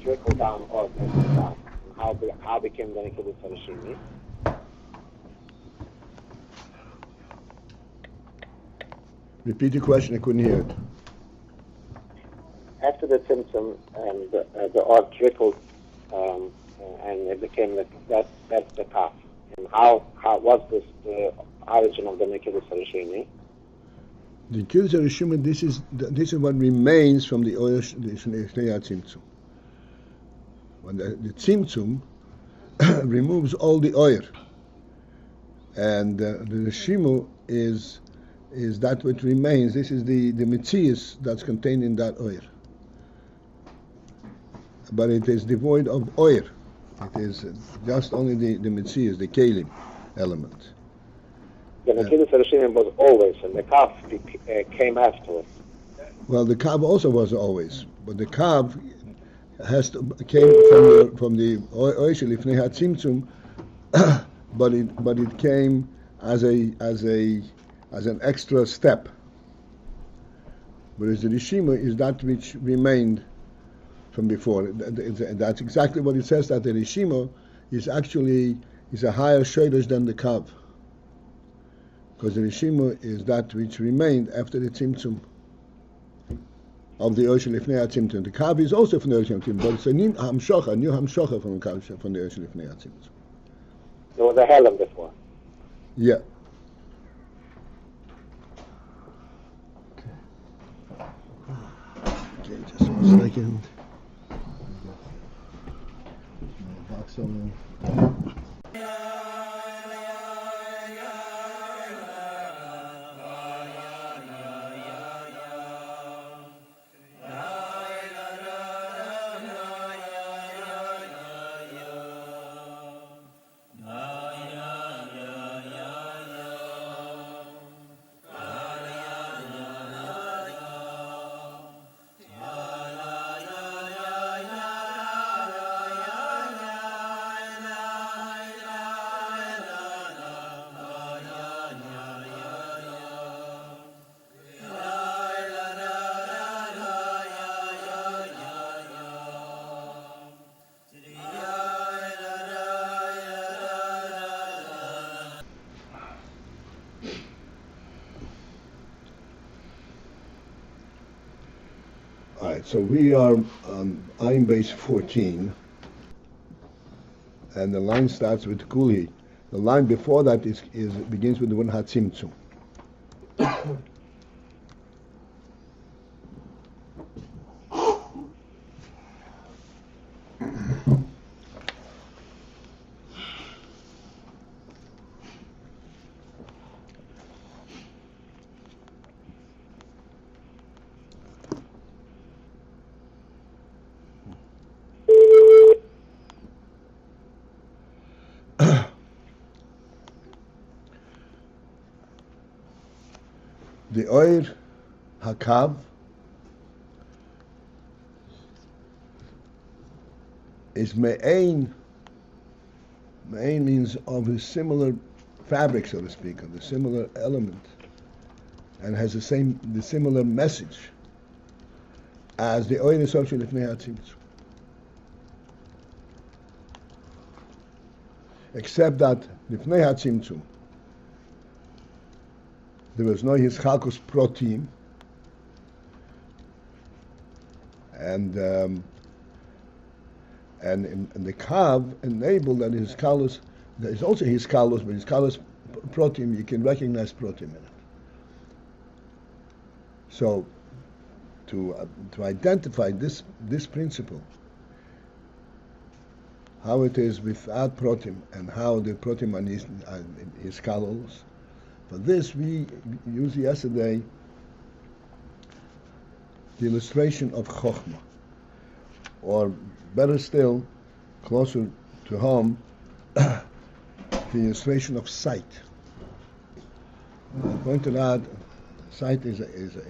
trickle down or down? How became the Nekudas Harishimi? Repeat the question, I couldn't hear it. After the tzimtzum and the or trickled and it became that's the kaf. And how was this the origin of the Nekudas Harishimi? The Nekudas Harishimi, this is what remains from the oil, the tzimtzum. When the tzimtzum removes all the oil, and the Rishimu is that which remains. This is the mitzias that's contained in that oil. But it is devoid of oil. It is just only the mitzias, the kelim element. The Nekudas Harishimi was always, and the kaf came afterwards. Well, the kav also was always, but the kav came from the oil lifnei ha-tzimtzum, but it came as an extra step. Whereas the Rishima is that which remained from before. That's exactly what it says, that the Rishima is actually a higher shaydosh than the kav. Because the Rishima is that which remained after the tzimtzum of the ocean lifnei ha-tzimtzum. The kav is also from the ocean lifnei ha-tzimtzum, but it's a new hamshocha from the ocean lifnei ha-tzimtzum. There was a helam before. Yeah. Okay, just 1 second. Box on Alright, so we are on AyinBase 14, and the line starts with kuli. The line before that begins with the word ha-tzimtzum. The oir hakav is me'ain. Me'ain means of a similar fabric, so to speak, of a similar element, and has the similar message as the oir associated with lifnei ha-tzimtzum. Except that lifnei ha-tzimtzum there was no hischalkus protein, and the kav enabled that hischalus. There is also hischalus, but hischalus protein, you can recognize protein in it. So to identify this principle, how it is without protein and how the protein is hischalus. For this, we used yesterday the illustration of Chokhmah, or better still, closer to home, the illustration of sight. I pointed out sight is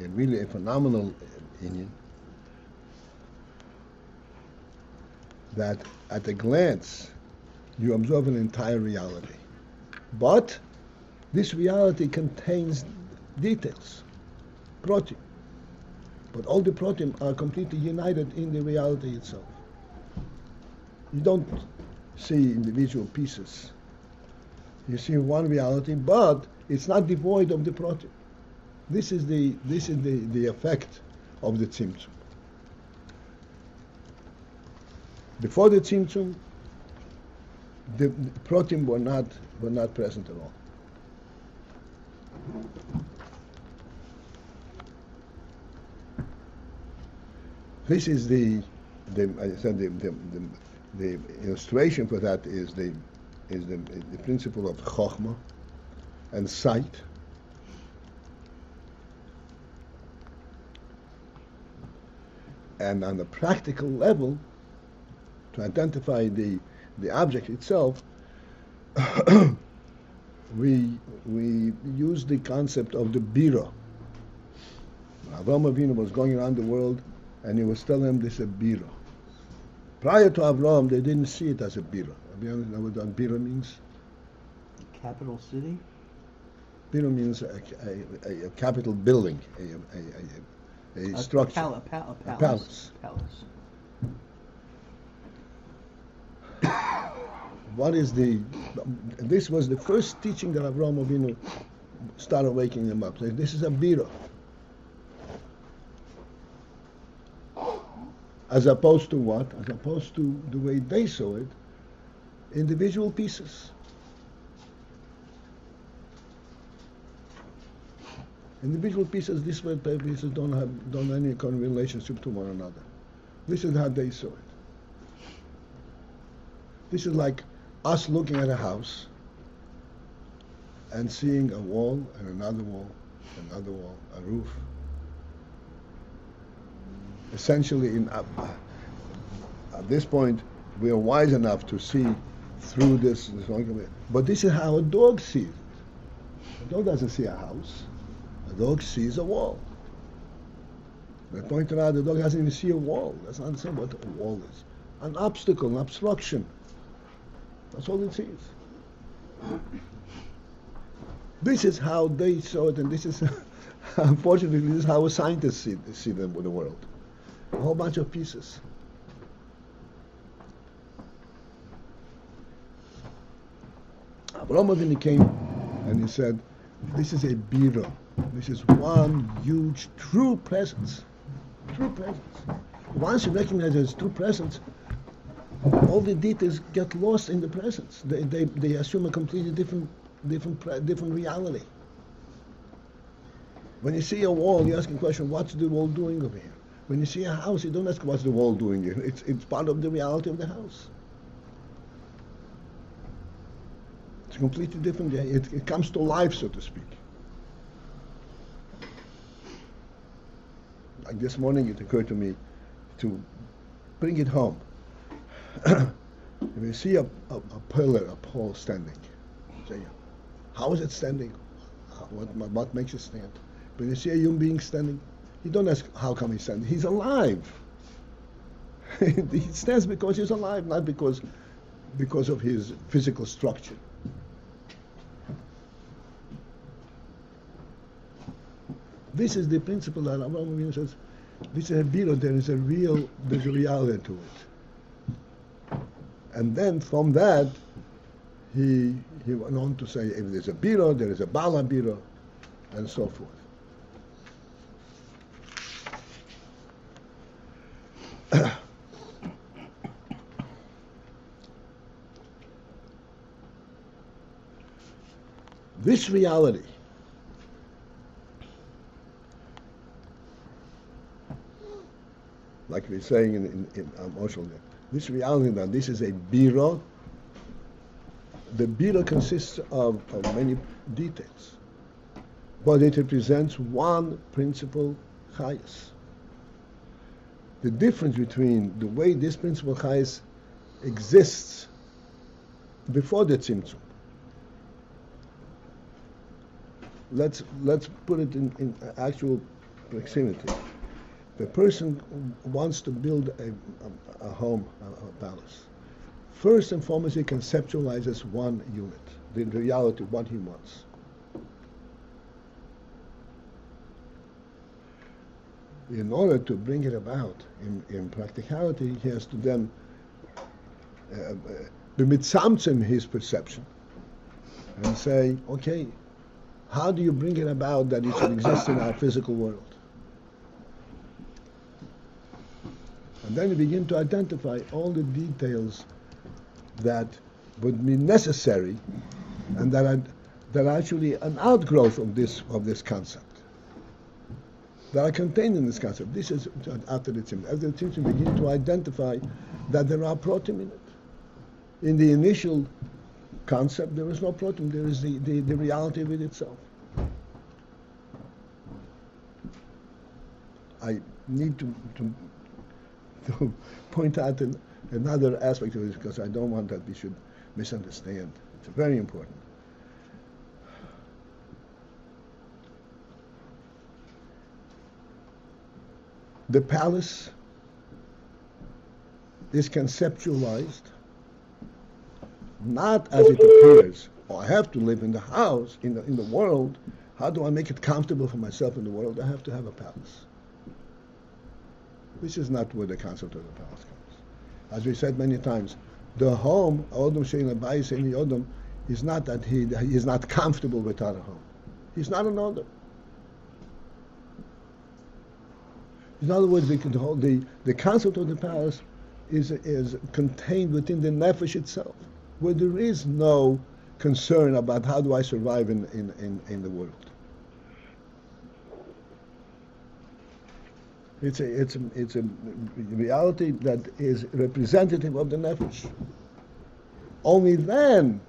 really a phenomenal Indian, that at a glance you observe an entire reality. But this reality contains details, protein. But all the protein are completely united in the reality itself. You don't see individual pieces. You see one reality, but it's not devoid of the protein. This is the effect of the tzimtzum. Before the tzimtzum, the protein were not present at all. This is the illustration for that is the principle of chokhmah and sight. And on the practical level, to identify the object itself, we use the concept of the bira. Avraham Avinu was going around the world, and he was telling them this is a bira. Prior to Avraham, they didn't see it as a bira. You know what bira means? A capital city? Bira means a capital building, a structure, a palace. What is this was the first teaching that Avraham Avinu started waking them up. Like, this is a bira. As opposed to what? As opposed to the way they saw it, individual pieces. Individual pieces, these pieces don't have any kind of relationship to one another. This is how they saw it. This is like us looking at a house and seeing a wall and another wall, a roof. Essentially, at this point, we are wise enough to see through this. But this is how a dog sees it. A dog doesn't see a house. A dog sees a wall. They pointed out the dog doesn't even see a wall. That's not understand what a wall is. An obstacle, an obstruction. That's all it sees. This is how they saw it, and this is, unfortunately, this is how scientists see them with the world. A whole bunch of pieces. Avraham Avinu came and he said, this is a bira. This is one huge true presence. True presence. Once you recognize as true presence, all the details get lost in the presence. They assume a completely different reality. When you see a wall, you ask a question, what's the wall doing over here? When you see a house, you don't ask what's the wall doing here. It's part of the reality of the house. It's completely different. It comes to life, so to speak. Like this morning, it occurred to me to bring it home. If you see a pillar, a pole standing, say, how is it standing? What makes it stand? When you see a human being standing, you don't ask how come he's standing. He's alive. He stands because he's alive, not because of his physical structure. This is the principle that Avraham Avinu says. This is a bira. There's a reality to it. And then from that, he went on to say, if there's a bira, there is a bala bira, and so forth. This reality like we're saying in Moshel, this reality that this is a bira. The bira consists of many details, but it represents one principle chayas. The difference between the way this principle chayas exists before the tzimtzum. Let's put it in actual proximity. The person wants to build a home, a palace. First and foremost, he conceptualizes one unit, the reality, what he wants. In order to bring it about in practicality, he has to then tzimtzum his perception and say, okay, how do you bring it about that it should exist in our physical world? And then you begin to identify all the details that would be necessary and that are actually an outgrowth of this concept, that are contained in this concept. This is after the tzimtzum. After the tzimtzum, you begin to identify that there are protim in it. In the initial concept, there is no protim. There is the reality of it itself. I need to point out another aspect of this because I don't want that we should misunderstand. It's very important. The palace is conceptualized not as it appears, oh, I have to live in the house, in the world. How do I make it comfortable for myself in the world? I have to have a palace. This is not where the concept of the palace comes. As we said many times, the home, Odom Shein Beis in the Odom, is not that he is not comfortable without a home. He's not an Odom. In other words, the concept of the palace is contained within the nefesh itself, where there is no concern about how do I survive in the world. It's a reality that is representative of the nefesh. Only then,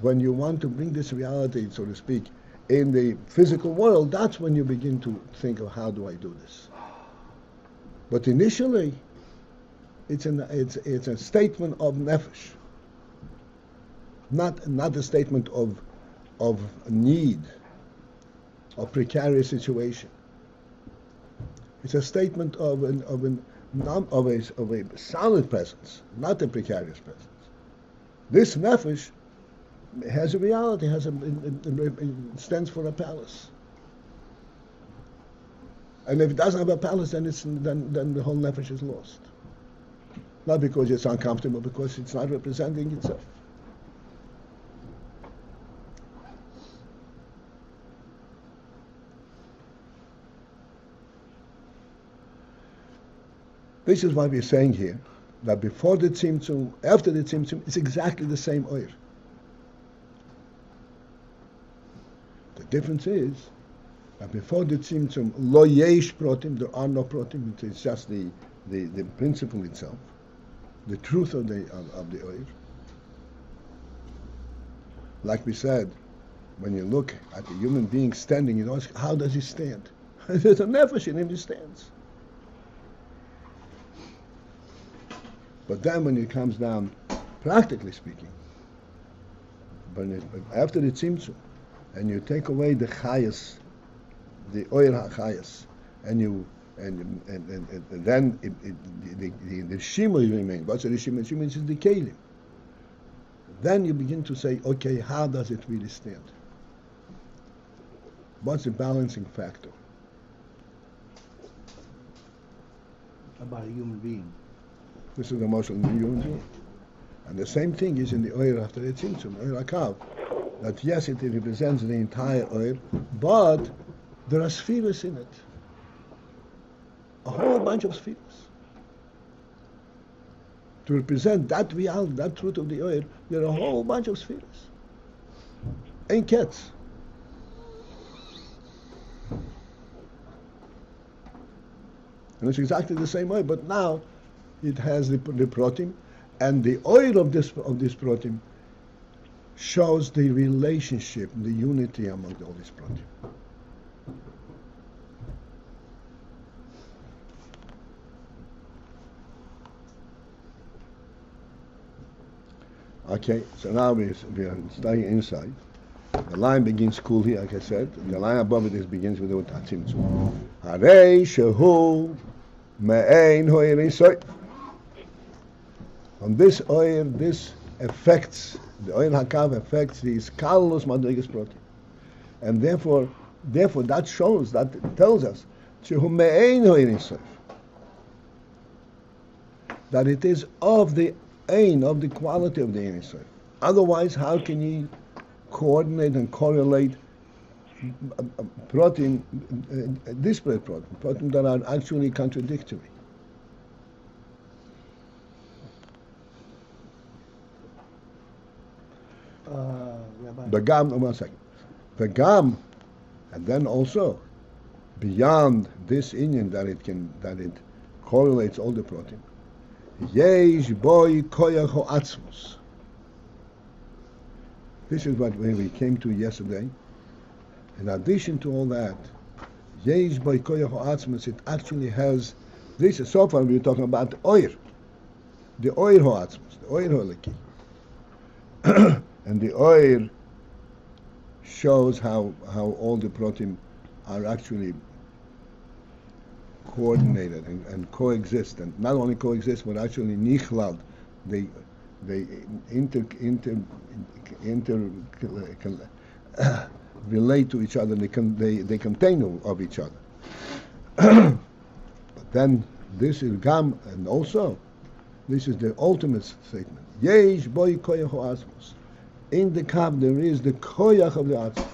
when you want to bring this reality, so to speak, in the physical world, that's when you begin to think of how do I do this. But initially, it's a statement of nefesh, not a statement of need, of precarious situation. It's a statement of a solid presence, not a precarious presence. This nefesh has a reality, it stands for a palace. And if it doesn't have a palace, then the whole nefesh is lost. Not because it's uncomfortable, because it's not representing itself. This is what we're saying here, that before the tzimtzum, after the tzimtzum, it's exactly the same oir. The difference is that before the tzimtzum, lo yesh protim, there are no protim. It's just the principle itself, the truth of the oir. Like we said, when you look at a human being standing, you ask, how does he stand? There's a nefesh in him, he stands. But then when it comes down, practically speaking, after the tzimtzum, and you take away the chayas, the oir ha-chayas, and then the shimui remains. What's the shimui? Shimui is the kelim. Then you begin to say, okay, how does it really stand? What's the balancing factor? About a human being. This is the emotional human being. And the same thing is in the oir after the tzimtzum, oir hakav. That yes, it represents the entire oir, but there are spheres in it. A whole bunch of spheres. To represent that reality, that truth of the oir, there are a whole bunch of spheres. Ein ketz. And it's exactly the same way, but now it has the protim, and the oil of this protim shows the relationship, the unity among all these protim. Okay, so now we are staying inside. The line begins kuli, like I said. The line above it begins with the word tzimtzum. Harei shehu me'ein ho'erin soy. On this oil, this affects, the oil hakav affects the iskalus madrigas protein. And therefore that shows, that tells us, shehu me'ein ho'erin soy, that it is of the Ayin, of the quality of the Ayin Yisrael. Otherwise, how can you coordinate and correlate protein, disparate protein that are actually contradictory? Rabbi. Begam, 1 second. Begam, and then also beyond this Inyan that it correlates all the protein. Yesh boy koach ha-atzmiut. This is what we came to yesterday. In addition to all that, yesh boy koach ha-atzmiut, it actually has this. So far we were talking about the oir ha-atzmiut, the oir ha-leki. And the oil shows how all the protein are actually coordinated and coexist, and not only coexist but actually nichlad. They relate to each other. They contain of each other. But then this is gam, and also this is the ultimate statement. Yesh boy koach ha-atzmiut. In the kav there is the koach of the atzmiut.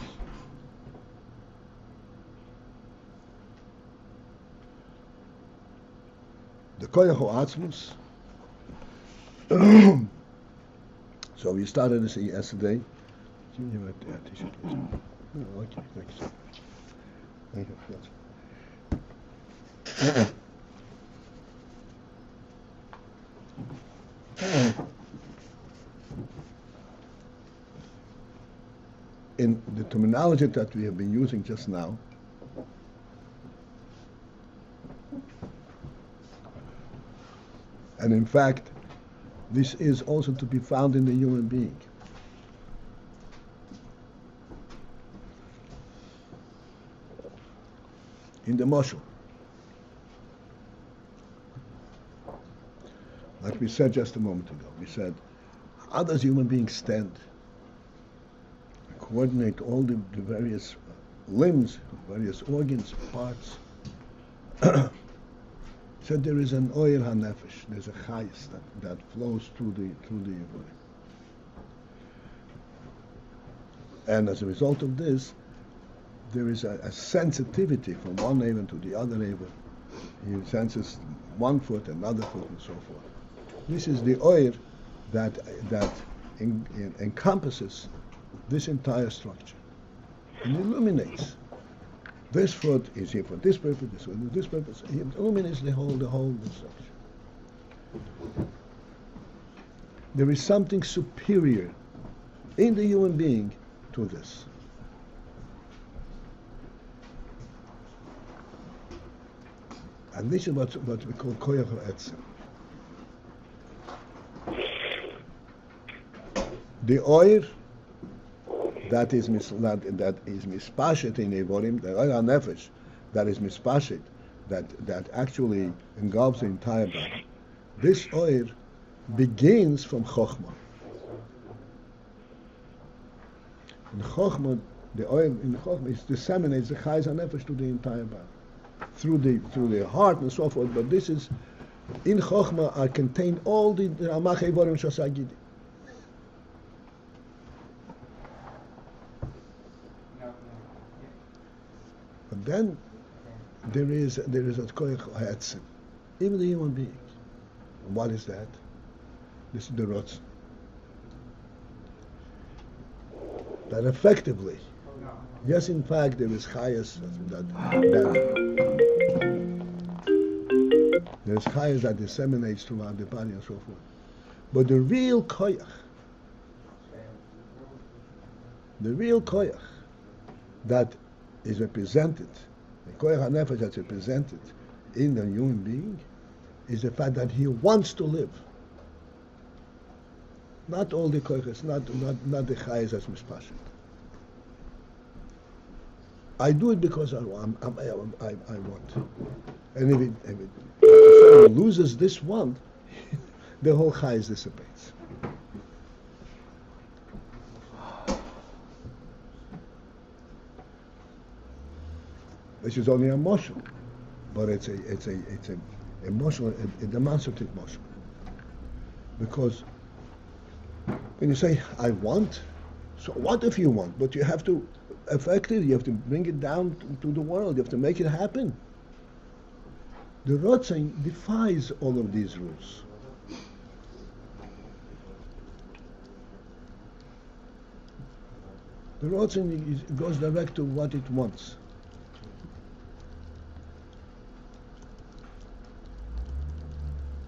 The koach ha-atzmiut. So we started this yesterday. Give me a tissue, please. Oh, okay, thank you so much. Thank you. In the terminology that we have been using just now, and in fact, this is also to be found in the human being. In the mashal. Like we said just a moment ago, we said, how does human beings stand? Coordinate all the various limbs, various organs, parts. So there is an oil hanefesh, there's a chayes that flows through the body. And as a result of this, there is a sensitivity from one navel to the other navel. He senses one foot, another foot, and so forth. This is the oil that encompasses this entire structure and illuminates. This foot is here for this purpose, this one for this purpose. It illuminates the whole structure. There is something superior in the human being to this. And this is what we call koach ha-atzmiut. The oil that is mispashet in Evorim, the oil ha-nefesh that is mispashet, that actually engulfs the entire body. This oil begins from chokhmah. In chokhmah, the oil in the chokhmah disseminates the chayes ha-nefesh to the entire body, through the heart and so forth. But this is in chokhmah are contained all the ramach Evorim shosagidi. But then there is a koach ha-atzmiut, even the human being. And what is that? This is the ratzon. That effectively, yes, in fact, there is chayes there's chayes that disseminates throughout the body and so forth. But the real koach that is represented, the koach ha-nefesh that's represented in the human being, is the fact that he wants to live. Not all the koachas, not the chayes as mispashet. I do it because I want. And if it loses this one, the whole chayes dissipates. This is only a mashal, but it's a mashal, a demonstrative mashal. Because when you say, I want, so what if you want? But you have to affect it, you have to bring it down to the world, you have to make it happen. The ratzon defies all of these rules. The ratzon goes direct to what it wants.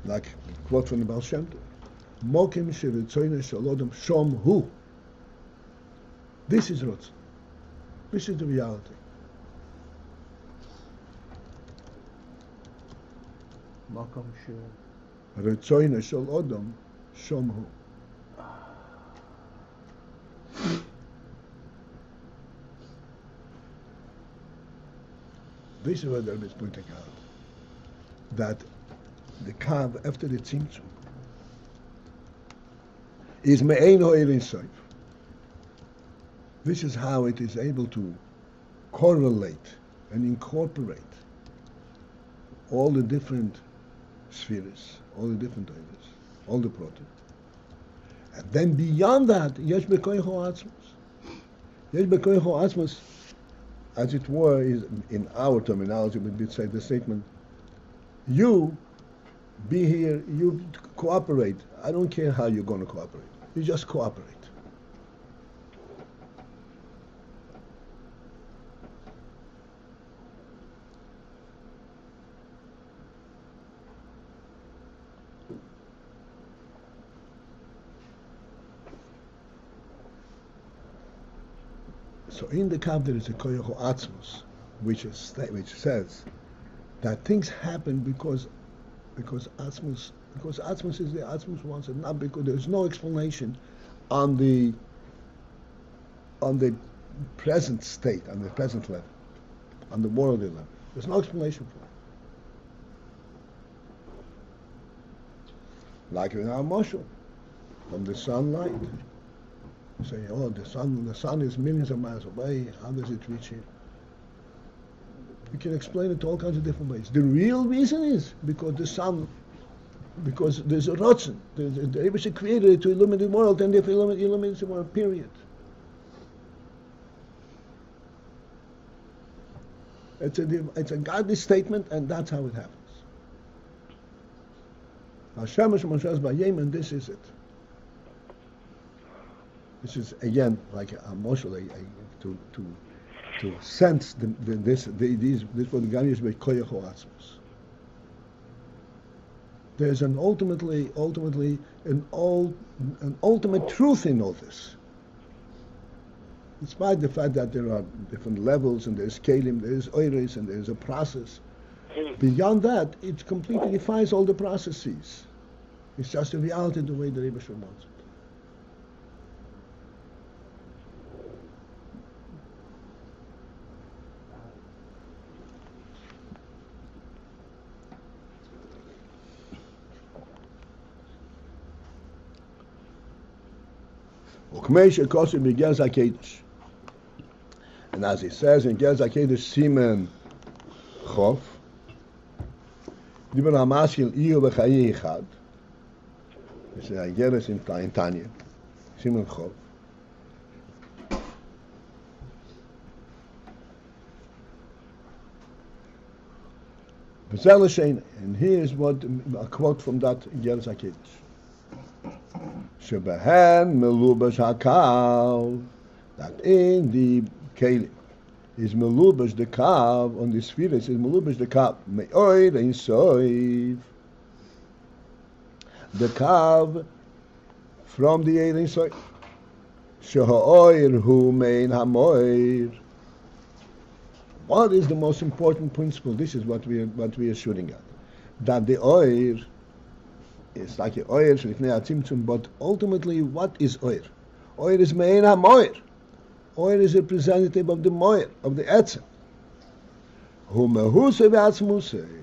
Like a quote from the Baal Shem Tov, Mokim sheritzoyne shalodom shom hu. This is ratzon. This is the reality. Makom Ratzon shel odom shom hu. This is what the Rebbe is pointing out. That the kav after the tzimtzum is me'ein ho'erin soif. This is how it is able to correlate and incorporate all the different spheres, all the different others, all the protein. And then beyond that, yesh bekoach ha-atzmiut. Yesh bekoach ha-atzmiut, as it were, is in our terminology, we would say the statement, you be here, you cooperate. I don't care how you're going to cooperate. You just cooperate. So in the Kav there is a koach ha-atzmiut, which says that things happen because atzmiut is the atzmiut wants it, not because there's no explanation on the present state, on the present level, on the worldly level. There's no explanation for it. Like in our mashal, from the sunlight. You say, oh, the sun is millions of miles away. How does it reach here? You can explain it all kinds of different ways. The real reason is because the sun, because there's a ratzon. The Eibusha created it to illuminate the world, and if it illuminates the world, period. It's a godly statement, and that's how it happens. Hashem Moshe B'Yem, and this is it. This is again like a emotional to sense this what the Gani is by koach ha-atzmiut. There's an ultimately an ultimate truth in all this. Despite the fact that there are different levels and there's kelim, there's oiris, and there's a process. Beyond that, it completely defies all the processes. It's just a reality the way the Rebbe wants it. And as he says in Gerz HaKedesh Simen Chof, Diber HaMaskil Iyo B'Chayi Echad, this is Gerz in Tanya, Simen Chof, and here is what a quote from that Gerz HaKedesh. Shebehen melubash hakav, that in the kelim is melubash the kav, on the spheres is melubash the kav, me'oid ein soiv, the kav from the ein soiv, sheha'oir hu mein ha'moir. What is the most important principle? This is what we are shooting at, that the oir, it's like a oil, tzimtzum, but ultimately, what is oil? Oil is me'ein ha-moir. Oil is a representative of the moir, of the etzem. Hu mehusei v'atzmusei,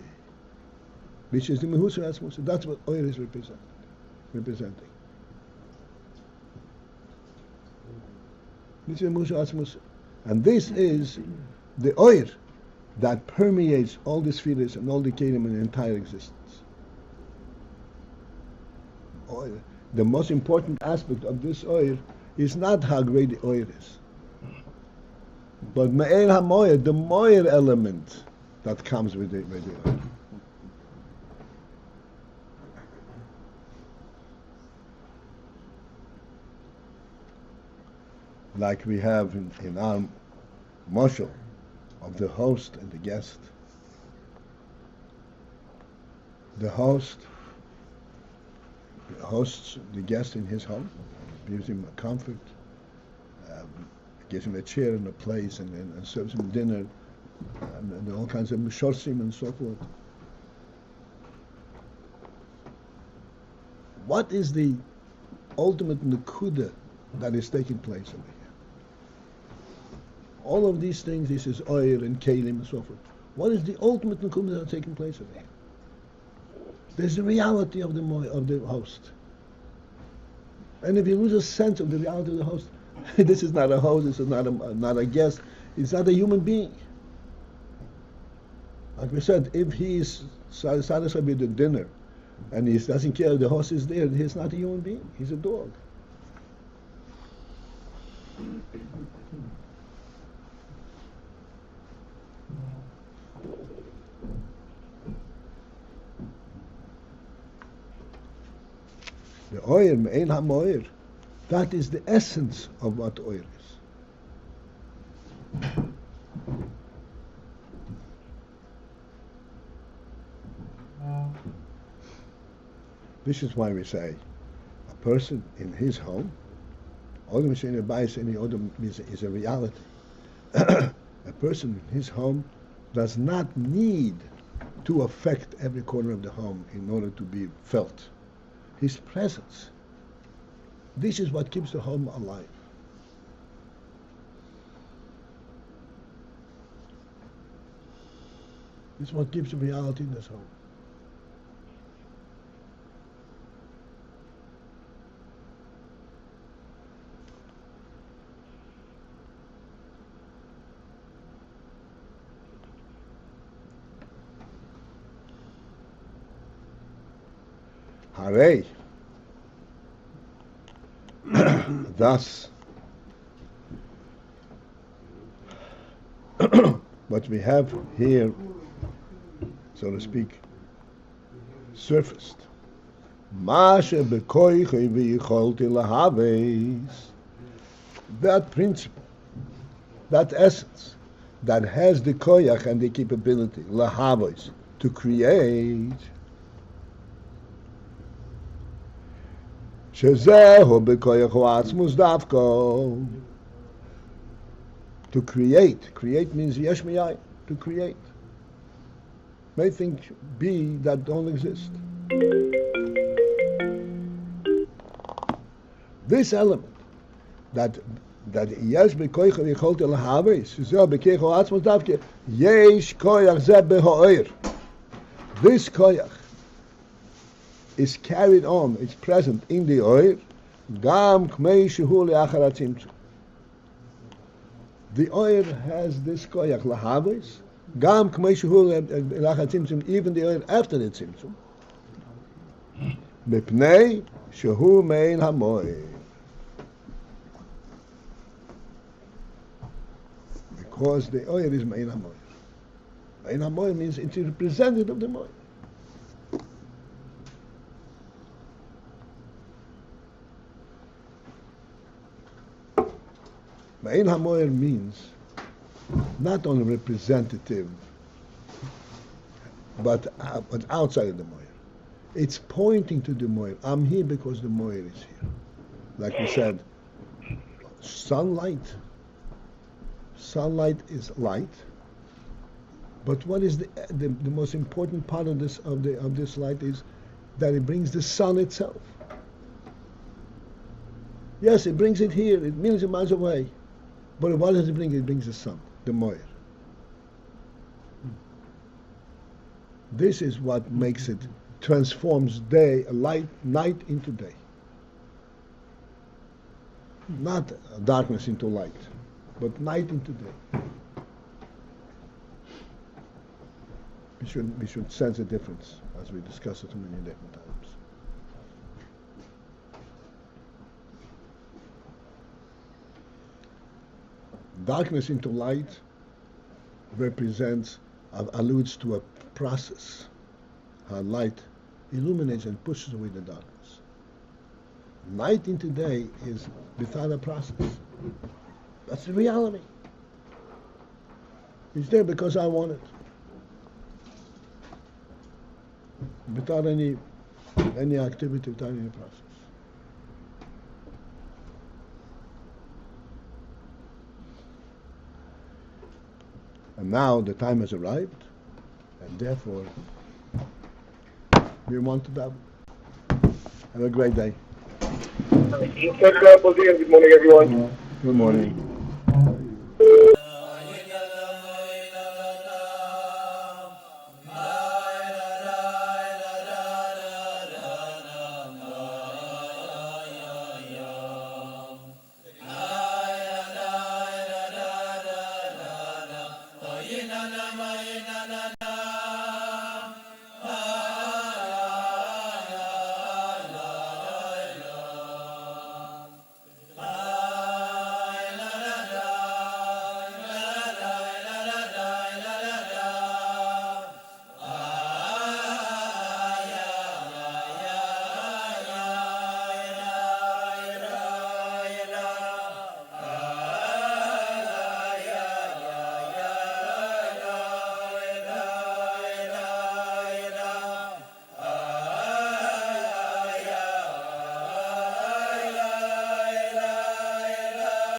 which is the mehusei v'atzmusei. That's what oil is representing. This is mehusei v'atzmusei. And this is the oil that permeates all the spheres and all the kelim in the entire existence. oil, the most important aspect of this oil is not how great the oil is, but me'el ha-moyer, the moyer element that comes with the oil. Like we have in our mashal of the host and the guest. The host hosts the guest in his home, gives him a comfort, gives him a chair and a place, and serves him dinner, and all kinds of mishorsim and so forth. What is the ultimate nekuda that is taking place over here? All of these things, this is oil and kalim and so forth. What is the ultimate nekuda that is taking place over here? There's the reality of the host. And if you lose a sense of the reality of the host, this is not a host, this is not a guest, it's not a human being. Like we said, if he is satisfied with the dinner and he doesn't care if the host is there, he's not a human being, he's a dog. The oil, me'en ha-moyer, that is the essence of what oil is. This is why we say a person in his home, Beis is a reality. A person in his home does not need to affect every corner of the home in order to be felt. His presence. This is what keeps the home alive. This is what gives the reality in this home. Hooray! Thus, what we have here, so to speak, surfaced. That principle, that essence, that has the koach and the capability, lahavos, to create. To create means yesh miyai, to create. May things be that don't exist. This element, that yesh bekoich v'yicholte lahaves, shezeh bekeich ha'atzmus davke, yesh koach zeh beho'er. This koach is carried on, it's present in the oil, gam kmei shehu le'achar tzimtzum. The oil has this koach lahaves, gam kmei shehu le'achar tzimtzum, even the oil after the tzimtzum. Mipnei shehu mein hamoy. Because the oil is mein hamoy. Mein hamoy means it's a representative of the moy. Me'en ha-moyer means not only representative, but outside of the moyer. It's pointing to the moyer. I'm here because the moyer is here. Like we said, sunlight. Sunlight is light. But what is the most important part of this light is that it brings the sun itself. Yes, it brings it here. It millions of miles away. But what does it bring? It brings the sun, the moyer. This is what makes it, transforms night into day. Not darkness into light, but night into day. We should sense a difference as we discuss it many different times. Darkness into light alludes to a process. How light illuminates and pushes away the darkness. Night into day is without a process. That's the reality. It's there because I want it. Without any activity, without any process. And now the time has arrived, and therefore we want to daven. Have a great day. Good morning, everyone. Good morning.